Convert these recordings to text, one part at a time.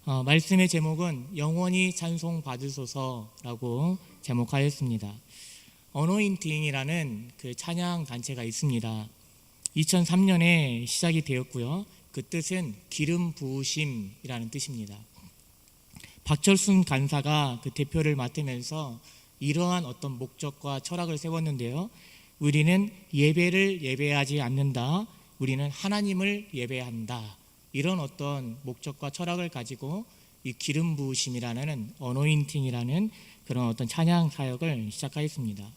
말씀의 제목은 영원히 찬송 받으소서라고 제목하였습니다. 어노인팅이라는 그 찬양 단체가 있습니다. 2003년에 시작이 되었고요. 그 뜻은 기름 부으심이라는 뜻입니다. 박철순 간사가 그 대표를 맡으면서 이러한 어떤 목적과 철학을 세웠는데요. 우리는 예배를 예배하지 않는다. 우리는 하나님을 예배한다. 이런 어떤 목적과 철학을 가지고 이 기름 부으심이라는 어노인팅이라는 그런 어떤 찬양 사역을 시작하였습니다.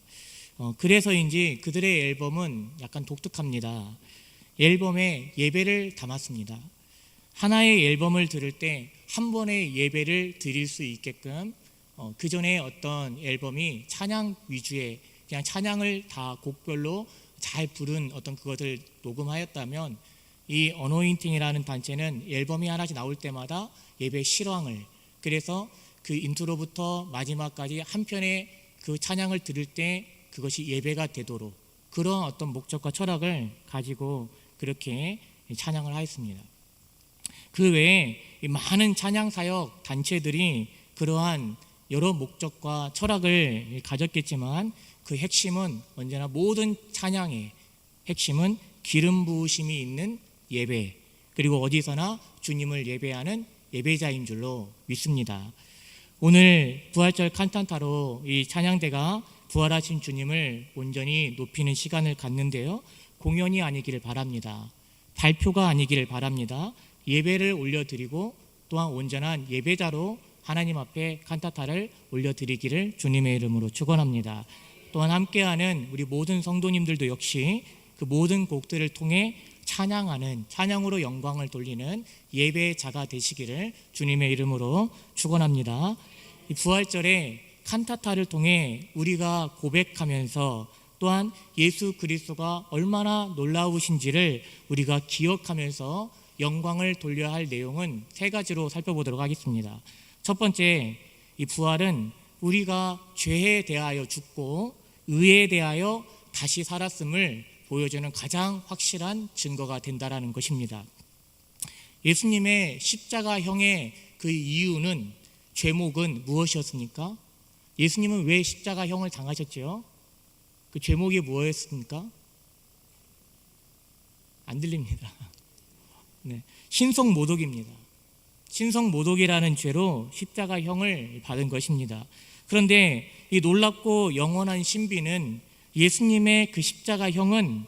그래서인지 그들의 앨범은 약간 독특합니다. 앨범에 예배를 담았습니다. 하나의 앨범을 들을 때 한 번의 예배를 드릴 수 있게끔 그 전에 어떤 앨범이 찬양 위주의 그냥 찬양을 다 곡별로 잘 부른 어떤 그것을 녹음하였다면 이 어노인팅이라는 단체는 앨범이 하나씩 나올 때마다 예배 실황을, 그래서 그 인트로부터 마지막까지 한 편의 그 찬양을 들을 때 그것이 예배가 되도록 그런 어떤 목적과 철학을 가지고 그렇게 찬양을 하였습니다. 그 외에 많은 찬양 사역 단체들이 그러한 여러 목적과 철학을 가졌겠지만 그 핵심은 언제나 모든 찬양의 핵심은 기름 부으심이 있는 예배, 그리고 어디서나 주님을 예배하는 예배자인 줄로 믿습니다. 오늘 부활절 칸탄타로 이 찬양대가 부활하신 주님을 온전히 높이는 시간을 갖는데요. 공연이 아니기를 바랍니다. 발표가 아니기를 바랍니다. 예배를 올려드리고 또한 온전한 예배자로 하나님 앞에 칸타타를 올려드리기를 주님의 이름으로 축원합니다. 또한 함께하는 우리 모든 성도님들도 역시 그 모든 곡들을 통해 찬양하는, 찬양으로 영광을 돌리는 예배자가 되시기를 주님의 이름으로 축원합니다. 이 부활절에 칸타타를 통해 우리가 고백하면서 또한 예수 그리스도가 얼마나 놀라우신지를 우리가 기억하면서 영광을 돌려야 할 내용은 세 가지로 살펴보도록 하겠습니다. 첫 번째, 이 부활은 우리가 죄에 대하여 죽고 의에 대하여 다시 살았음을 보여주는 가장 확실한 증거가 된다라는 것입니다. 예수님의 십자가형의 그 이유는, 죄목은 무엇이었습니까? 예수님은 왜 십자가형을 당하셨죠? 그 죄목이 무엇이었습니까? 안 들립니다. 네, 신성모독입니다. 신성모독이라는 죄로 십자가형을 받은 것입니다. 그런데 이 놀랍고 영원한 신비는 예수님의 그 십자가형은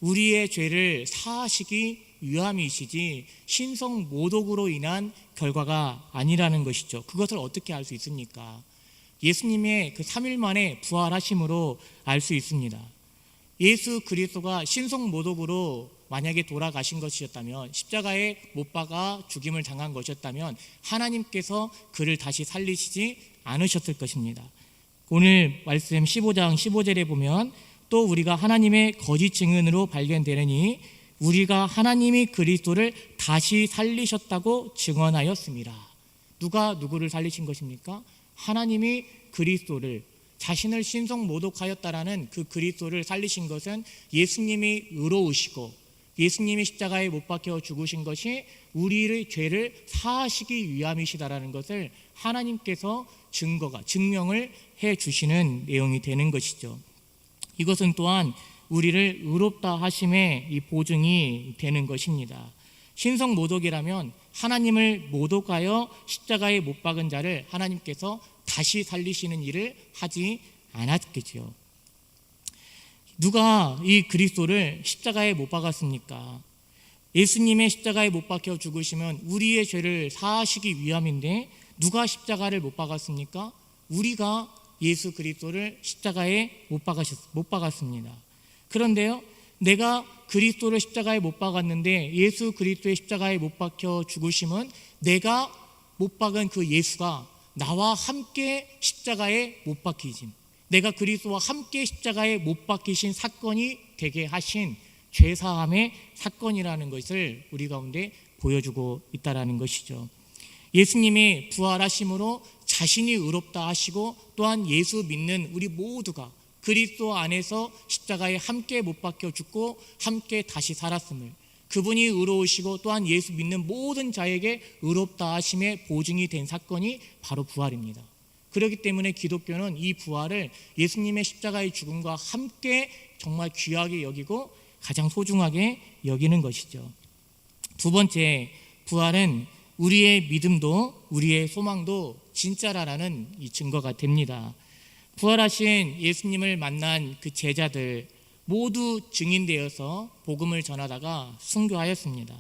우리의 죄를 사하시기 위함이시지 신성모독으로 인한 결과가 아니라는 것이죠. 그것을 어떻게 알 수 있습니까? 예수님의 그 3일 만에 부활하심으로 알 수 있습니다. 예수 그리스도가 신성모독으로 만약에 돌아가신 것이었다면, 십자가에 못 박아 죽임을 당한 것이었다면 하나님께서 그를 다시 살리시지 않으셨을 것입니다. 오늘 말씀 15장 15절에 보면 또 우리가 하나님의 거짓 증언으로 발견되느니 우리가 하나님이 그리스도를 다시 살리셨다고 증언하였습니다. 누가 누구를 살리신 것입니까? 하나님이 그리스도를, 자신을 신성모독하였다라는 그 그리스도를 살리신 것은 예수님이 의로우시고 예수님이 십자가에 못 박혀 죽으신 것이 우리의 죄를 사하시기 위함이시다라는 것을 하나님께서 증명을 해 주시는 내용이 되는 것이죠. 이것은 또한 우리를 의롭다 하심의 이 보증이 되는 것입니다. 신성모독이라면 하나님을 모독하여 십자가에 못 박은 자를 하나님께서 다시 살리시는 일을 하지 않았겠지요. 누가 이 그리스도를 십자가에 못 박았습니까? 예수님의 십자가에 못 박혀 죽으시면 우리의 죄를 사하시기 위함인데 누가 십자가를 못 박았습니까? 우리가 예수 그리스도를 십자가에 못 박았습니다. 그런데요, 내가 그리스도를 십자가에 못 박았는데 예수 그리스도의 십자가에 못 박혀 죽으심은 내가 못 박은 그 예수가 나와 함께 십자가에 못 박히심, 내가 그리스도와 함께 십자가에 못 박히신 사건이 되게 하신 죄사함의 사건이라는 것을 우리 가운데 보여주고 있다는 것이죠. 예수님이 부활하심으로 자신이 의롭다 하시고 또한 예수 믿는 우리 모두가 그리스도 안에서 십자가에 함께 못 박혀 죽고 함께 다시 살았음을, 그분이 의로우시고 또한 예수 믿는 모든 자에게 의롭다 하심의 보증이 된 사건이 바로 부활입니다. 그렇기 때문에 기독교는 이 부활을 예수님의 십자가의 죽음과 함께 정말 귀하게 여기고 가장 소중하게 여기는 것이죠. 두 번째, 부활은 우리의 믿음도 우리의 소망도 진짜라는 이 증거가 됩니다. 부활하신 예수님을 만난 그 제자들 모두 증인되어서 복음을 전하다가 순교하였습니다.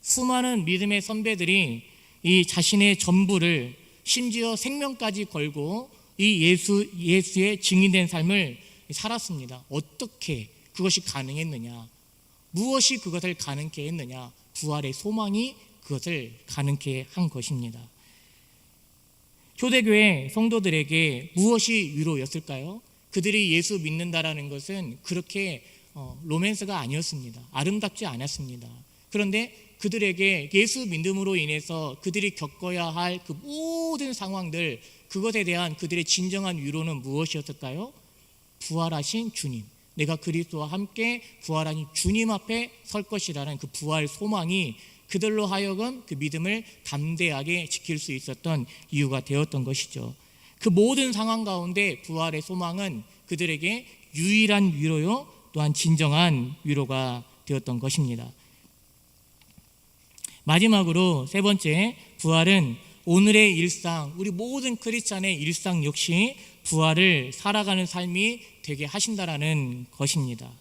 수많은 믿음의 선배들이 이 자신의 전부를 심지어 생명까지 걸고 이 예수의 증인된 삶을 살았습니다. 어떻게 그것이 가능했느냐? 무엇이 그것을 가능케 했느냐? 부활의 소망이 그것을 가능케 한 것입니다. 초대교회 성도들에게 무엇이 위로였을까요? 그들이 예수 믿는다라는 것은 그렇게 로맨스가 아니었습니다. 아름답지 않았습니다. 그런데 그들에게 예수 믿음으로 인해서 그들이 겪어야 할 그 모든 상황들, 그것에 대한 그들의 진정한 위로는 무엇이었을까요? 부활하신 주님, 내가 그리스도와 함께 부활하신 주님 앞에 설 것이라는 그 부활 소망이 그들로 하여금 그 믿음을 담대하게 지킬 수 있었던 이유가 되었던 것이죠. 그 모든 상황 가운데 부활의 소망은 그들에게 유일한 위로요, 또한 진정한 위로가 되었던 것입니다. 마지막으로 세 번째, 부활은 오늘의 일상, 우리 모든 크리스찬의 일상 역시 부활을 살아가는 삶이 되게 하신다라는 것입니다.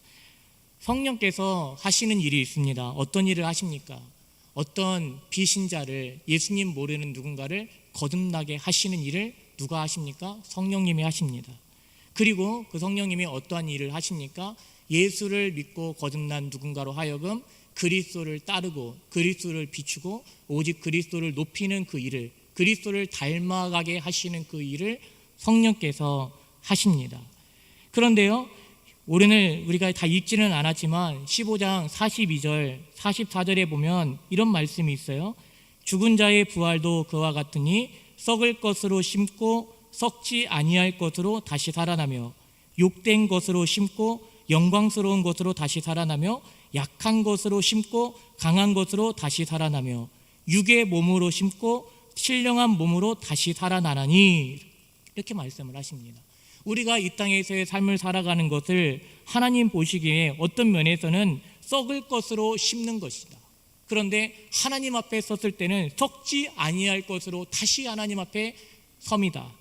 성령께서 하시는 일이 있습니다. 어떤 일을 하십니까? 어떤 비신자를, 예수님 모르는 누군가를 거듭나게 하시는 일을 누가 하십니까? 성령님이 하십니다. 그리고 그 성령님이 어떠한 일을 하십니까? 예수를 믿고 거듭난 누군가로 하여금 그리스도를 따르고 그리스도를 비추고 오직 그리스도를 높이는 그 일을, 그리스도를 닮아가게 하시는 그 일을 성령께서 하십니다. 그런데요, 오늘 우리가 다 읽지는 않았지만 15장 42절, 44절에 보면 이런 말씀이 있어요. 죽은 자의 부활도 그와 같으니 썩을 것으로 심고 썩지 아니할 것으로 다시 살아나며 욕된 것으로 심고 영광스러운 것으로 다시 살아나며 약한 것으로 심고 강한 것으로 다시 살아나며 육의 몸으로 심고 신령한 몸으로 다시 살아나나니, 이렇게 말씀을 하십니다. 우리가 이 땅에서의 삶을 살아가는 것을 하나님 보시기에 어떤 면에서는 썩을 것으로 심는 것이다. 그런데 하나님 앞에 섰을 때는 썩지 아니할 것으로 다시 하나님 앞에 섭니다.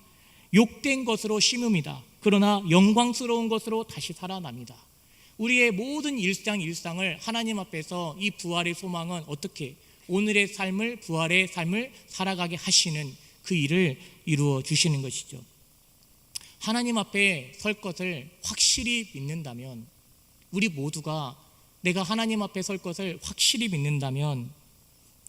욕된 것으로 심음이다. 그러나 영광스러운 것으로 다시 살아납니다. 우리의 모든 일상을 하나님 앞에서 이 부활의 소망은 어떻게 오늘의 삶을, 부활의 삶을 살아가게 하시는 그 일을 이루어 주시는 것이죠. 하나님 앞에 설 것을 확실히 믿는다면, 우리 모두가 내가 하나님 앞에 설 것을 확실히 믿는다면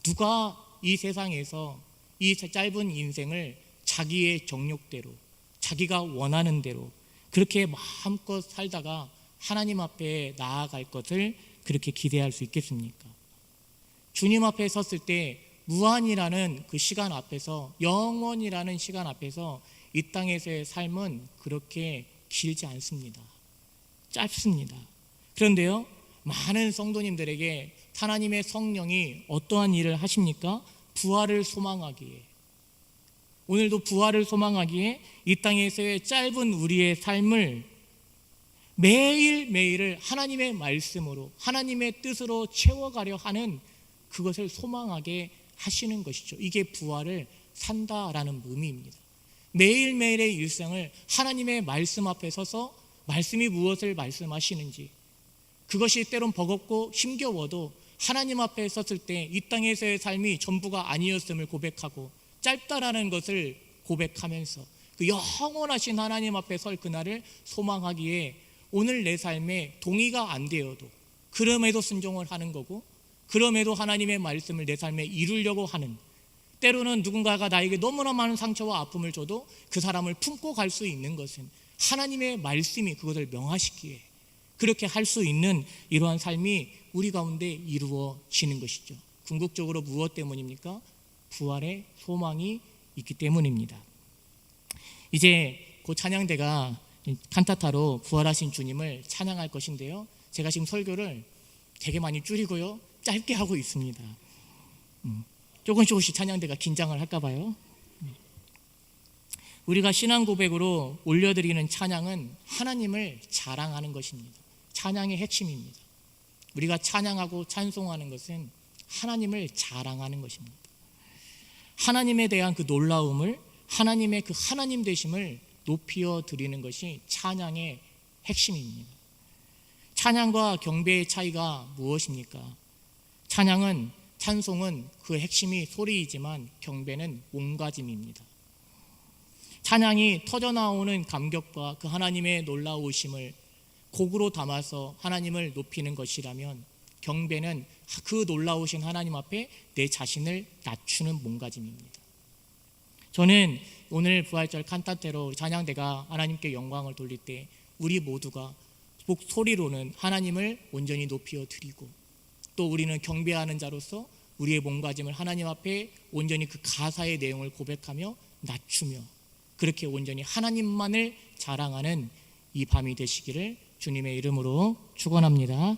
누가 이 세상에서 이 짧은 인생을 자기의 정욕대로, 자기가 원하는 대로 그렇게 마음껏 살다가 하나님 앞에 나아갈 것을 그렇게 기대할 수 있겠습니까? 주님 앞에 섰을 때 무한이라는 그 시간 앞에서, 영원이라는 시간 앞에서 이 땅에서의 삶은 그렇게 길지 않습니다. 짧습니다. 그런데요, 많은 성도님들에게 하나님의 성령이 어떠한 일을 하십니까? 부활을 소망하기에, 오늘도 부활을 소망하기에 이 땅에서의 짧은 우리의 삶을 매일매일을 하나님의 말씀으로, 하나님의 뜻으로 채워가려 하는 그것을 소망하게 하시는 것이죠. 이게 부활을 산다라는 의미입니다. 매일매일의 일상을 하나님의 말씀 앞에 서서 말씀이 무엇을 말씀하시는지, 그것이 때론 버겁고 힘겨워도 하나님 앞에 섰을 때 이 땅에서의 삶이 전부가 아니었음을 고백하고 짧다라는 것을 고백하면서 그 영원하신 하나님 앞에 설 그날을 소망하기에 오늘 내 삶에 동의가 안 되어도 그럼에도 순종을 하는 거고, 그럼에도 하나님의 말씀을 내 삶에 이루려고 하는, 때로는 누군가가 나에게 너무나 많은 상처와 아픔을 줘도 그 사람을 품고 갈 수 있는 것은 하나님의 말씀이 그것을 명하시기에 그렇게 할 수 있는 이러한 삶이 우리 가운데 이루어지는 것이죠. 궁극적으로 무엇 때문입니까? 부활의 소망이 있기 때문입니다. 이제 곧 찬양대가 칸타타로 부활하신 주님을 찬양할 것인데요, 제가 지금 설교를 되게 많이 줄이고요, 짧게 하고 있습니다. 조금씩 찬양대가 긴장을 할까 봐요. 우리가 신앙 고백으로 올려드리는 찬양은 하나님을 자랑하는 것입니다. 찬양의 핵심입니다. 우리가 찬양하고 찬송하는 것은 하나님을 자랑하는 것입니다. 하나님에 대한 그 놀라움을, 하나님의 그 하나님 되심을 높여 드리는 것이 찬양의 핵심입니다. 찬양과 경배의 차이가 무엇입니까? 찬송은 그 핵심이 소리이지만 경배는 몸가짐입니다. 찬양이 터져나오는 감격과 그 하나님의 놀라우심을 곡으로 담아서 하나님을 높이는 것이라면, 경배는 그 놀라우신 하나님 앞에 내 자신을 낮추는 몸가짐입니다. 저는 오늘 부활절 칸타테로 찬양대가 하나님께 영광을 돌릴 때 우리 모두가 목소리로는 하나님을 온전히 높여 드리고, 또 우리는 경배하는 자로서 우리의 몸가짐을 하나님 앞에 온전히 그 가사의 내용을 고백하며 낮추며, 그렇게 온전히 하나님만을 자랑하는 이 밤이 되시기를 주님의 이름으로 축원합니다.